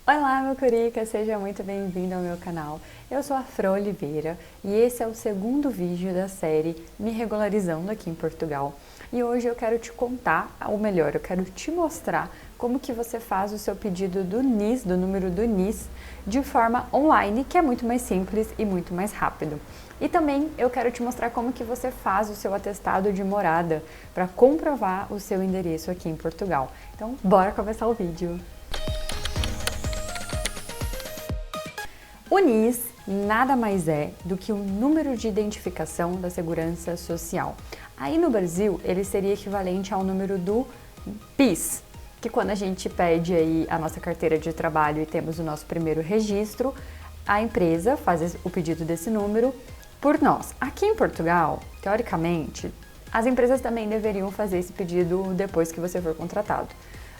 Olá, meu curica, seja muito bem-vindo ao meu canal. Eu sou a Fran Oliveira e esse é o segundo vídeo da série Me Regularizando aqui em Portugal. E hoje eu quero te contar, ou melhor, eu quero te mostrar como que você faz o seu pedido do NIS, do número do NIS, de forma online, que é muito mais simples e muito mais rápido. E também eu quero te mostrar como que você faz o seu atestado de morada para comprovar o seu endereço aqui em Portugal. Então, bora começar o vídeo! O NIS nada mais é do que o número de identificação da Segurança Social. Aí no Brasil, ele seria equivalente ao número do PIS, que quando a gente pede aí a nossa carteira de trabalho e temos o nosso primeiro registro, a empresa faz o pedido desse número por nós. Aqui em Portugal, teoricamente, as empresas também deveriam fazer esse pedido depois que você for contratado.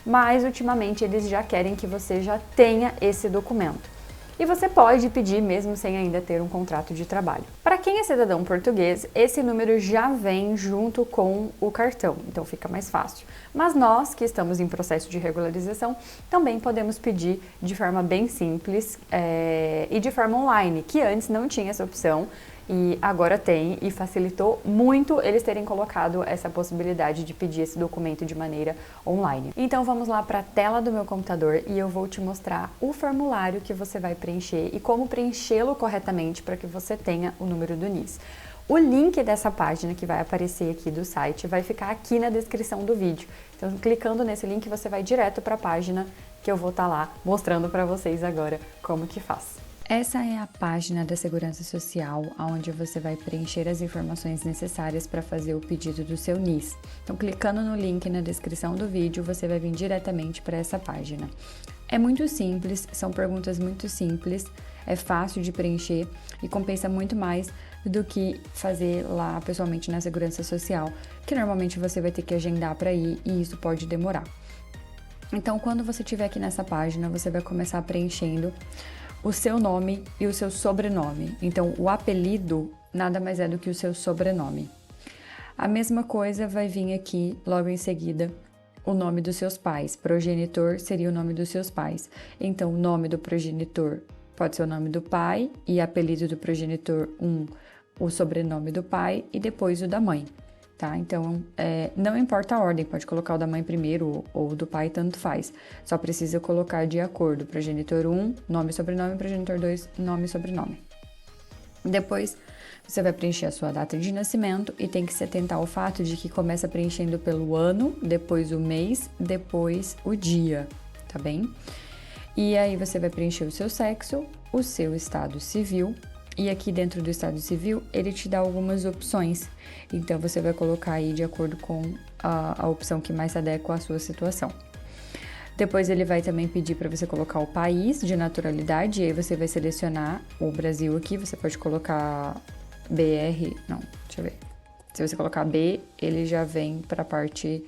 Mas ultimamente eles já querem que você já tenha esse documento. E você pode pedir mesmo sem ainda ter um contrato de trabalho. Para quem é cidadão português, esse número já vem junto com o cartão, então fica mais fácil. Mas nós, que estamos em processo de regularização, também podemos pedir de forma bem simples e de forma online, que antes não tinha essa opção e agora tem, e facilitou muito eles terem colocado essa possibilidade de pedir esse documento de maneira online. Então vamos lá para a tela do meu computador e eu vou te mostrar o formulário que você vai preencher e como preenchê-lo corretamente para que você tenha o número do NIS. O link dessa página que vai aparecer aqui do site vai ficar aqui na descrição do vídeo. Então, clicando nesse link, você vai direto para a página que eu vou estar lá mostrando para vocês agora como que faz. Essa é a página da Segurança Social, onde você vai preencher as informações necessárias para fazer o pedido do seu NIS. Então, clicando no link na descrição do vídeo, você vai vir diretamente para essa página. É muito simples, são perguntas muito simples, é fácil de preencher e compensa muito mais do que fazer lá pessoalmente na Segurança Social, que normalmente você vai ter que agendar para ir e isso pode demorar. Então, quando você estiver aqui nessa página, você vai começar preenchendo o seu nome e o seu sobrenome. Então, o apelido nada mais é do que o seu sobrenome. A mesma coisa vai vir aqui logo em seguida o nome dos seus pais. Progenitor seria o nome dos seus pais. Então, o nome do progenitor pode ser o nome do pai e apelido do progenitor o sobrenome do pai e depois o da mãe. Tá? Então, não importa a ordem, pode colocar o da mãe primeiro ou o do pai, tanto faz. Só precisa colocar de acordo. Progenitor 1, nome e sobrenome, progenitor 2, nome e sobrenome. Depois, você vai preencher a sua data de nascimento e tem que se atentar ao fato de que começa preenchendo pelo ano, depois o mês, depois o dia, tá bem? E aí você vai preencher o seu sexo, o seu estado civil. E aqui dentro do estado civil, ele te dá algumas opções. Então, você vai colocar aí de acordo com a opção que mais se adequa à sua situação. Depois, ele vai também pedir para você colocar o país de naturalidade. E aí, você vai selecionar o Brasil aqui. Você pode colocar BR... Não, deixa eu ver. Se você colocar B, ele já vem para a parte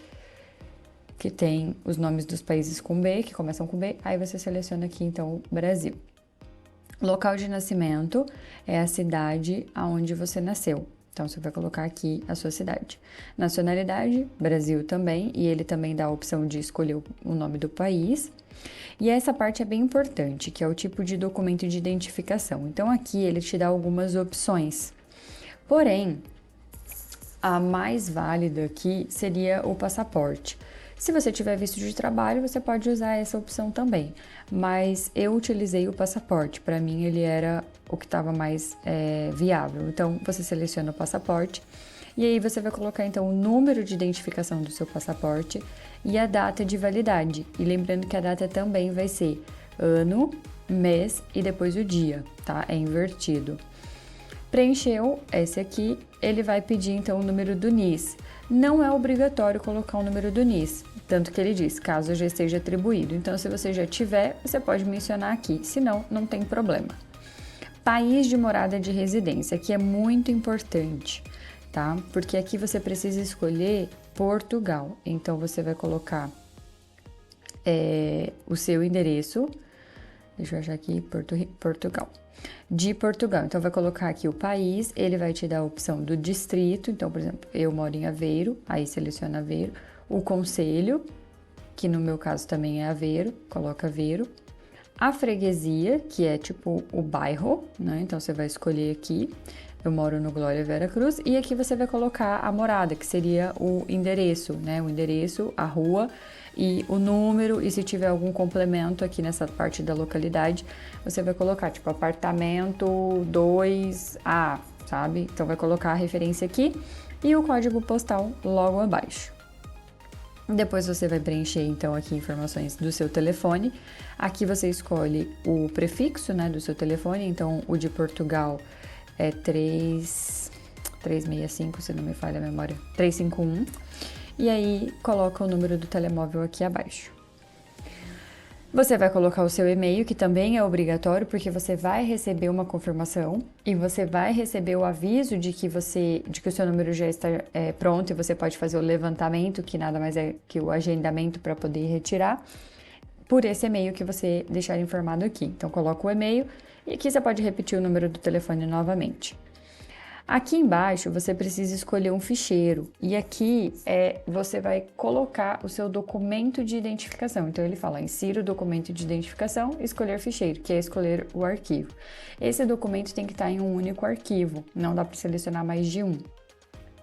que tem os nomes dos países com B, que começam com B. Aí, você seleciona aqui, então, o Brasil. Local de nascimento é a cidade aonde você nasceu. Então, você vai colocar aqui a sua cidade. Nacionalidade, Brasil também, e ele também dá a opção de escolher o nome do país. E essa parte é bem importante, que é o tipo de documento de identificação. Então, aqui ele te dá algumas opções. Porém, a mais válida aqui seria o passaporte. Se você tiver visto de trabalho, você pode usar essa opção também. Mas eu utilizei o passaporte, para mim ele era o que estava mais viável. Então, você seleciona o passaporte e aí você vai colocar então o número de identificação do seu passaporte e a data de validade. E lembrando que a data também vai ser ano, mês e depois o dia, tá? É invertido. Preencheu esse aqui, ele vai pedir então o número do NIS. Não é obrigatório colocar o número do NIS, tanto que ele diz, caso já esteja atribuído. Então, se você já tiver, você pode mencionar aqui, senão, não tem problema. País de morada de residência, que é muito importante, tá? Porque aqui você precisa escolher Portugal. Então, você vai colocar o seu endereço, deixa eu achar aqui, Portugal. De Portugal. Então, vai colocar aqui o país, ele vai te dar a opção do distrito. Então, por exemplo, eu moro em Aveiro, aí seleciona Aveiro. O concelho, que no meu caso também é Aveiro, coloca Aveiro. a freguesia, que é tipo o bairro, né? Então você vai escolher aqui. Eu moro no Glória Vera Cruz, e aqui você vai colocar a morada, que seria o endereço, né? O endereço, a rua e o número, e se tiver algum complemento aqui nessa parte da localidade, você vai colocar, tipo, apartamento 2A, sabe? Então vai colocar a referência aqui e o código postal logo abaixo. Depois você vai preencher, então, aqui informações do seu telefone. Aqui você escolhe o prefixo, né, do seu telefone, então o de Portugal é 365, se não me falha a memória, 351. E aí, coloca o número do telemóvel aqui abaixo. Você vai colocar o seu e-mail, que também é obrigatório, porque você vai receber uma confirmação e você vai receber o aviso de que o seu número já está pronto e você pode fazer o levantamento, que nada mais é que o agendamento para poder retirar, por esse e-mail que você deixar informado aqui. Então, coloca o e-mail e aqui você pode repetir o número do telefone novamente. Aqui embaixo você precisa escolher um ficheiro e aqui você vai colocar o seu documento de identificação. Então ele fala, insira o documento de identificação, escolher ficheiro, que é escolher o arquivo. Esse documento tem que estar em um único arquivo, não dá para selecionar mais de um.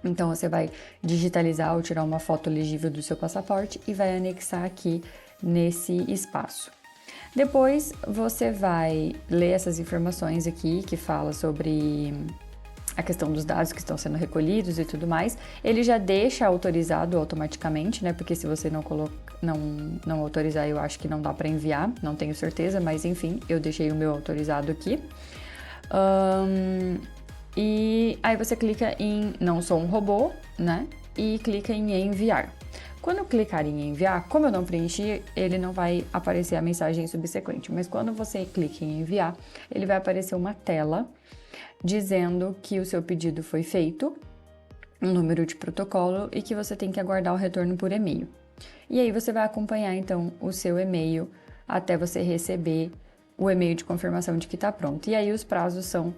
Então você vai digitalizar ou tirar uma foto legível do seu passaporte e vai anexar aqui nesse espaço. Depois você vai ler essas informações aqui que fala sobre a questão dos dados que estão sendo recolhidos e tudo mais. Ele já deixa autorizado automaticamente, né? Porque se você não autorizar, eu acho que não dá para enviar, não tenho certeza, mas enfim, eu deixei o meu autorizado aqui. E aí você clica em não sou um robô, né? E clica em enviar. Quando eu clicar em enviar, como eu não preenchi, ele não vai aparecer a mensagem subsequente, mas quando você clica em enviar, ele vai aparecer uma tela dizendo que o seu pedido foi feito, um número de protocolo e que você tem que aguardar o retorno por e-mail. E aí você vai acompanhar então o seu e-mail até você receber o e-mail de confirmação de que está pronto. E aí os prazos são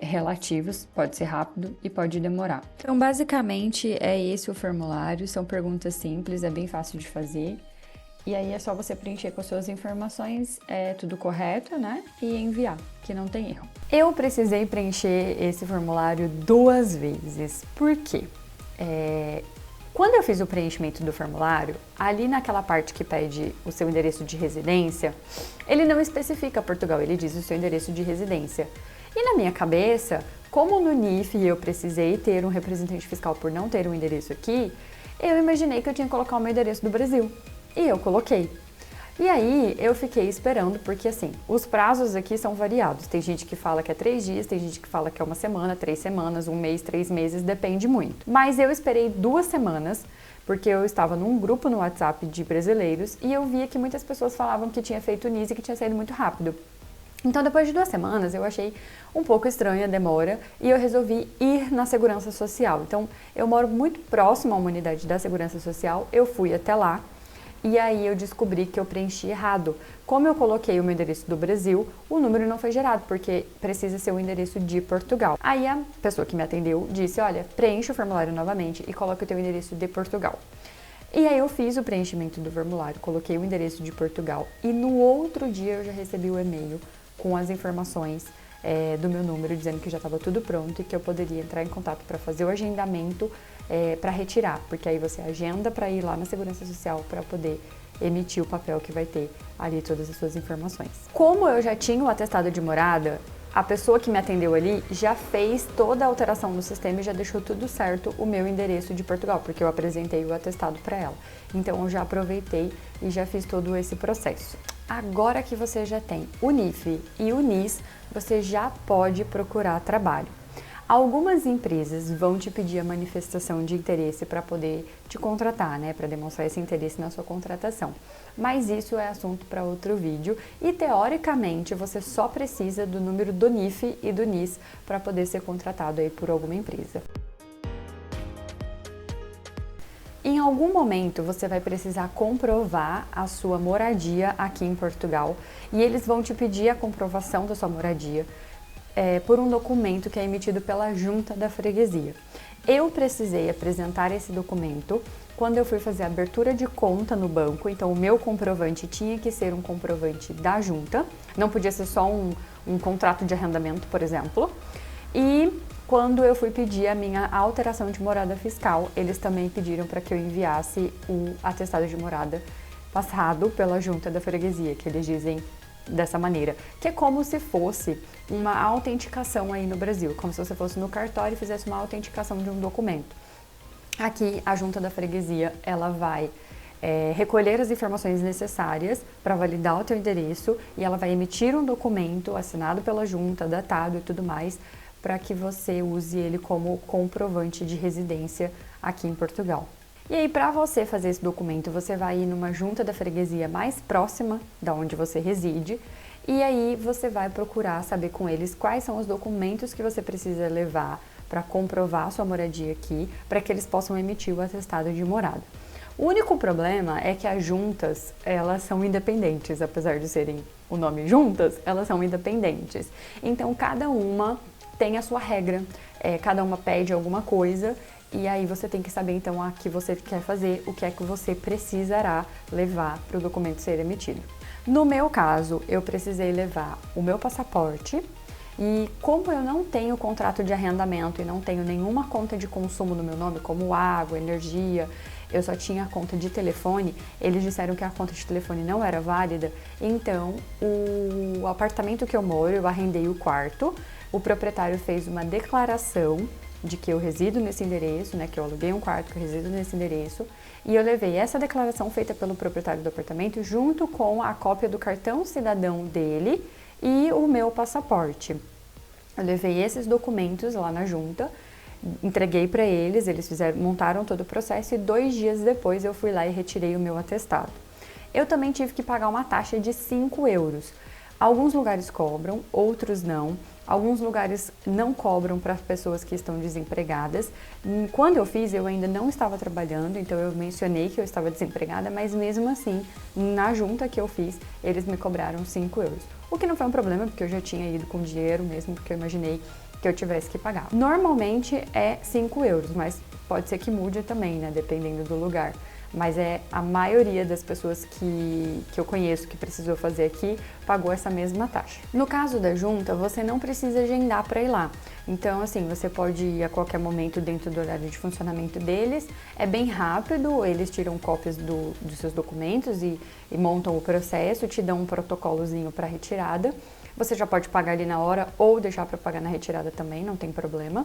relativos, pode ser rápido e pode demorar. Então basicamente é esse o formulário, são perguntas simples, é bem fácil de fazer. E aí é só você preencher com as suas informações, tudo correto, né? E enviar, que não tem erro. Eu precisei preencher esse formulário 2 vezes. Por quê? Quando eu fiz o preenchimento do formulário, ali naquela parte que pede o seu endereço de residência, ele não especifica Portugal, ele diz o seu endereço de residência. E na minha cabeça, como no NIF eu precisei ter um representante fiscal por não ter um endereço aqui, eu imaginei que eu tinha que colocar o meu endereço do Brasil. E eu coloquei. E aí eu fiquei esperando, porque assim, os prazos aqui são variados. Tem gente que fala que é 3 dias, tem gente que fala que é 1 semana, 3 semanas, 1 mês, 3 meses, depende muito. Mas eu esperei 2 semanas, porque eu estava num grupo no WhatsApp de brasileiros e eu via que muitas pessoas falavam que tinha feito NIS e que tinha saído muito rápido. Então, depois de 2 semanas, eu achei um pouco estranha a demora e eu resolvi ir na Segurança Social. Então, eu moro muito próximo à unidade da Segurança Social, eu fui até lá. E aí eu descobri que eu preenchi errado. Como eu coloquei o meu endereço do Brasil, o número não foi gerado, porque precisa ser o endereço de Portugal. Aí a pessoa que me atendeu disse, olha, preencha o formulário novamente e coloque o teu endereço de Portugal. E aí eu fiz o preenchimento do formulário, coloquei o endereço de Portugal e no outro dia eu já recebi o e-mail com as informações do meu número, dizendo que já estava tudo pronto e que eu poderia entrar em contato para fazer o agendamento para retirar, porque aí você agenda para ir lá na Segurança Social para poder emitir o papel que vai ter ali todas as suas informações. Como eu já tinha o atestado de morada, a pessoa que me atendeu ali já fez toda a alteração no sistema e já deixou tudo certo o meu endereço de Portugal, porque eu apresentei o atestado para ela. Então eu já aproveitei e já fiz todo esse processo. Agora que você já tem o NIF e o NIS, você já pode procurar trabalho. Algumas empresas vão te pedir a manifestação de interesse para poder te contratar, né, para demonstrar esse interesse na sua contratação. Mas isso é assunto para outro vídeo e, teoricamente, você só precisa do número do NIF e do NIS para poder ser contratado aí por alguma empresa. Em algum momento você vai precisar comprovar a sua moradia aqui em Portugal e eles vão te pedir a comprovação da sua moradia por um documento que é emitido pela Junta da Freguesia. Eu precisei apresentar esse documento quando eu fui fazer a abertura de conta no banco, então o meu comprovante tinha que ser um comprovante da junta, não podia ser só um contrato de arrendamento, por exemplo. E quando eu fui pedir a minha alteração de morada fiscal, eles também pediram para que eu enviasse o atestado de morada passado pela junta da freguesia, que eles dizem dessa maneira, que é como se fosse uma autenticação aí no Brasil, como se você fosse no cartório e fizesse uma autenticação de um documento. Aqui, a junta da freguesia, ela vai recolher as informações necessárias para validar o teu endereço e ela vai emitir um documento assinado pela junta, datado e tudo mais, para que você use ele como comprovante de residência aqui em Portugal. E aí, para você fazer esse documento, você vai ir numa junta da freguesia mais próxima da onde você reside e aí você vai procurar saber com eles quais são os documentos que você precisa levar para comprovar a sua moradia aqui, para que eles possam emitir o atestado de morada. O único problema é que as juntas, elas são independentes, apesar de serem o nome juntas, elas são independentes. Então, cada uma tem a sua regra, cada uma pede alguma coisa e aí você tem que saber então a que você quer fazer, o que é que você precisará levar para o documento ser emitido. No meu caso, eu precisei levar o meu passaporte e como eu não tenho contrato de arrendamento e não tenho nenhuma conta de consumo no meu nome, como água, energia, eu só tinha a conta de telefone, eles disseram que a conta de telefone não era válida, então o apartamento que eu moro, eu arrendei o quarto, o proprietário fez uma declaração de que eu resido nesse endereço, né, que eu aluguei um quarto, que eu resido nesse endereço, e eu levei essa declaração feita pelo proprietário do apartamento junto com a cópia do cartão cidadão dele e o meu passaporte. Eu levei esses documentos lá na junta, entreguei para eles, eles montaram todo o processo e 2 dias depois eu fui lá e retirei o meu atestado. Eu também tive que pagar uma taxa de 5 euros. Alguns lugares cobram, outros não. Alguns lugares não cobram para pessoas que estão desempregadas. Quando eu fiz, eu ainda não estava trabalhando, então eu mencionei que eu estava desempregada, mas mesmo assim, na junta que eu fiz, eles me cobraram 5 euros. O que não foi um problema, porque eu já tinha ido com dinheiro mesmo, porque eu imaginei que eu tivesse que pagar. Normalmente é 5 euros, mas pode ser que mude também, né, dependendo do lugar. Mas a maioria das pessoas que eu conheço que precisou fazer aqui pagou essa mesma taxa. No caso da junta, você não precisa agendar para ir lá. Então, assim, você pode ir a qualquer momento dentro do horário de funcionamento deles. É bem rápido, eles tiram cópias dos seus documentos e montam o processo, te dão um protocolozinho para retirada. Você já pode pagar ali na hora ou deixar para pagar na retirada também, não tem problema.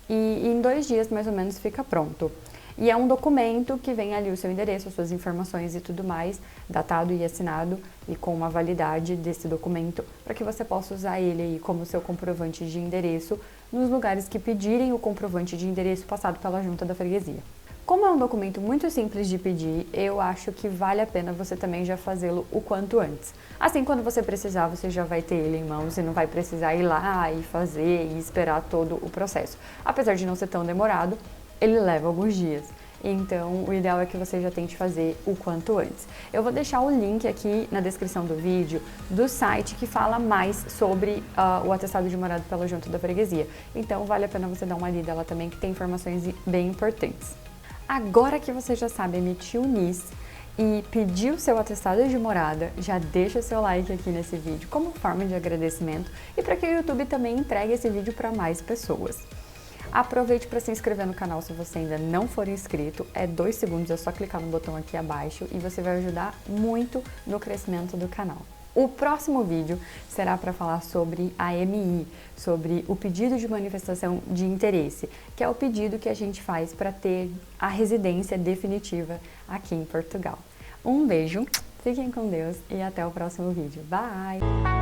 E em 2 dias, mais ou menos, fica pronto. E é um documento que vem ali o seu endereço, as suas informações e tudo mais, datado e assinado e com uma validade desse documento, para que você possa usar ele aí como seu comprovante de endereço nos lugares que pedirem o comprovante de endereço passado pela junta da freguesia. Como é um documento muito simples de pedir, eu acho que vale a pena você também já fazê-lo o quanto antes. Assim, quando você precisar, você já vai ter ele em mãos e não vai precisar ir lá e fazer e esperar todo o processo. Apesar de não ser tão demorado, ele leva alguns dias. Então, o ideal é que você já tente fazer o quanto antes. Eu vou deixar o link aqui na descrição do vídeo do site que fala mais sobre o atestado de morada pela junta da freguesia. Então, vale a pena você dar uma lida lá também, que tem informações bem importantes. Agora que você já sabe emitir o NIS e pedir o seu atestado de morada, já deixa o seu like aqui nesse vídeo como forma de agradecimento e para que o YouTube também entregue esse vídeo para mais pessoas. Aproveite para se inscrever no canal se você ainda não for inscrito, é 2 segundos, é só clicar no botão aqui abaixo e você vai ajudar muito no crescimento do canal. O próximo vídeo será para falar sobre a MI, sobre o pedido de manifestação de interesse, que é o pedido que a gente faz para ter a residência definitiva aqui em Portugal. Um beijo, fiquem com Deus e até o próximo vídeo. Bye!